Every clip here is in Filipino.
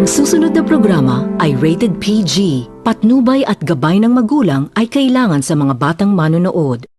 susunod na programa ay rated PG. Patnubay at gabay ng magulang ay kailangan sa mga batang manonood.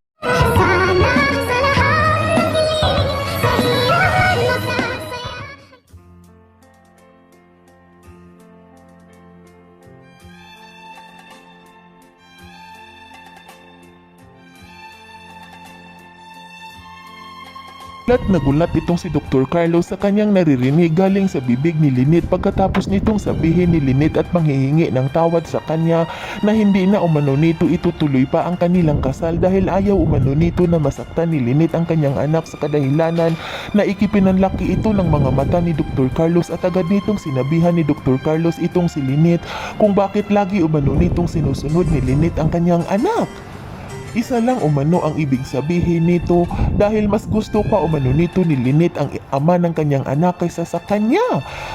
Nagulat itong si Dr. Carlos sa kanyang naririnig galing sa bibig ni Lynette pagkatapos nitong sabihin ni Lynette at manghihingi ng tawad sa kanya na hindi na umano nito itutuloy pa ang kanilang kasal dahil ayaw umano nito na masaktan ni Lynette ang kanyang anak sa kadahilanan na ikipinanlaki ito ng mga mata ni Dr. Carlos at agad nitong sinabihan ni Dr. Carlos itong si Lynette kung bakit lagi umano nitong sinusunod ni Lynette ang kanyang anak. Isa lang umano ang ibig sabihin nito dahil mas gusto pa umano nito ni Lynette ang ama ng kanyang anak kaysa sa kanya.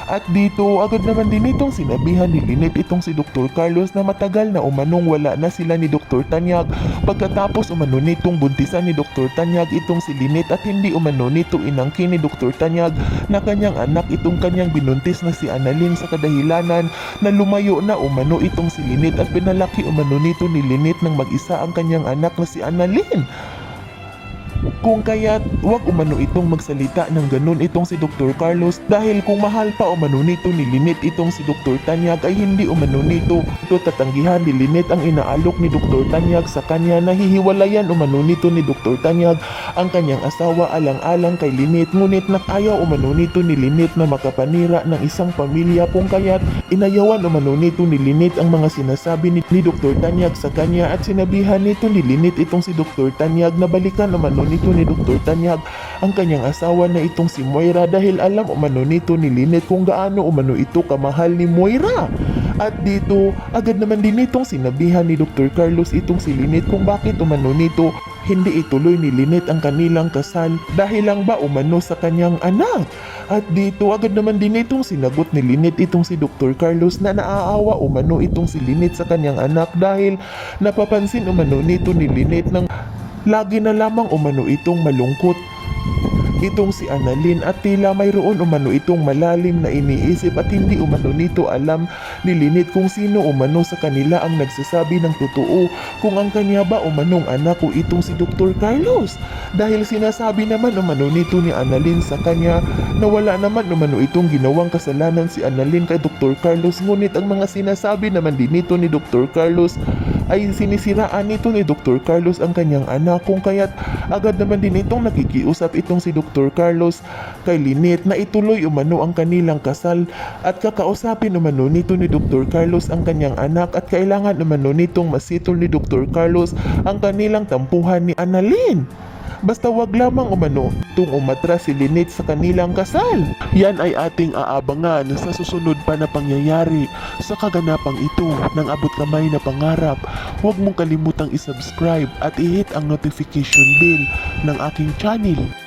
At dito agad naman din itong sinabihan ni Lynette itong si Dr. Carlos na matagal na umanong wala na sila ni Dr. Tanyag pagkatapos umano nitong buntisan ni Dr. Tanyag itong si Lynette at hindi umano nito inangkin ni Dr. Tanyag na kanyang anak itong kanyang binuntis na si Annalyn sa kadahilanan na lumayo na umano itong si Lynette at pinalaki umano nito ni Lynette ng mag-isa ang kanyang anak na si Annalyn. Kung kaya't wag umano itong magsalita ng ganun itong si Dr. Carlos dahil kung mahal pa umano nito ni Lynette itong si Dr. Tanyag ay hindi umano nito tatanggihan ni Lynette ang inaalok ni Dr. Tanyag sa kanya na hihiwalayan umano nito ni Dr. Tanyag ang kanyang asawa alang-alang kay Lynette ngunit nakayaw umano nito ni Lynette na makapanira ng isang pamilya kung kaya't inayawan umano nito ni Lynette ang mga sinasabi ni Dr. Tanyag sa kanya at sinabihan nito ni Lynette itong si Dr. Tanyag na balikan umano nito ni Dr. Tanyag ang kanyang asawa na itong si Moira dahil alam umano nito ni Lynette kung gaano umano ito kamahal ni Moira. At dito agad naman din itong sinabihan ni Dr. Carlos itong si Lynette kung bakit umano nito hindi ituloy ni Lynette ang kanilang kasal dahil lang ba umano sa kanyang anak. At dito agad naman din itong sinagot ni Lynette itong si Dr. Carlos na naaawa umano itong si Lynette sa kanyang anak dahil napapansin umano nito ni Lynette ng lagi na lamang umano itong malungkot itong si Annalyn at tila mayroon umano itong malalim na iniisip at hindi umano nito alam ni Lynette kung sino umano sa kanila ang nagsasabi ng totoo kung ang kanya ba umanong anak o itong si Dr. Carlos dahil sinasabi naman umano nito ni Annalyn sa kanya na wala naman umano itong ginawang kasalanan si Annalyn kay Dr. Carlos ngunit ang mga sinasabi naman din nito ni Dr. Carlos ay sinisiraan nito ni Dr. Carlos ang kanyang anak kung kaya't agad naman din itong nakikiusap itong si Dr. Carlos kay Lynette na ituloy umano ang kanilang kasal at kakausapin umano nito ni Dr. Carlos ang kanyang anak at kailangan umano nitong masitol ni Dr. Carlos ang kanilang tampuhan ni Annalyn. Basta wag lamang umano itong umatras si Lynette sa kanilang kasal. Yan ay ating aabangan sa susunod pa na pangyayari sa kaganapang ito ng abot kamay na pangarap. Huwag mong kalimutang isubscribe at i-hit ang notification bell ng aking channel.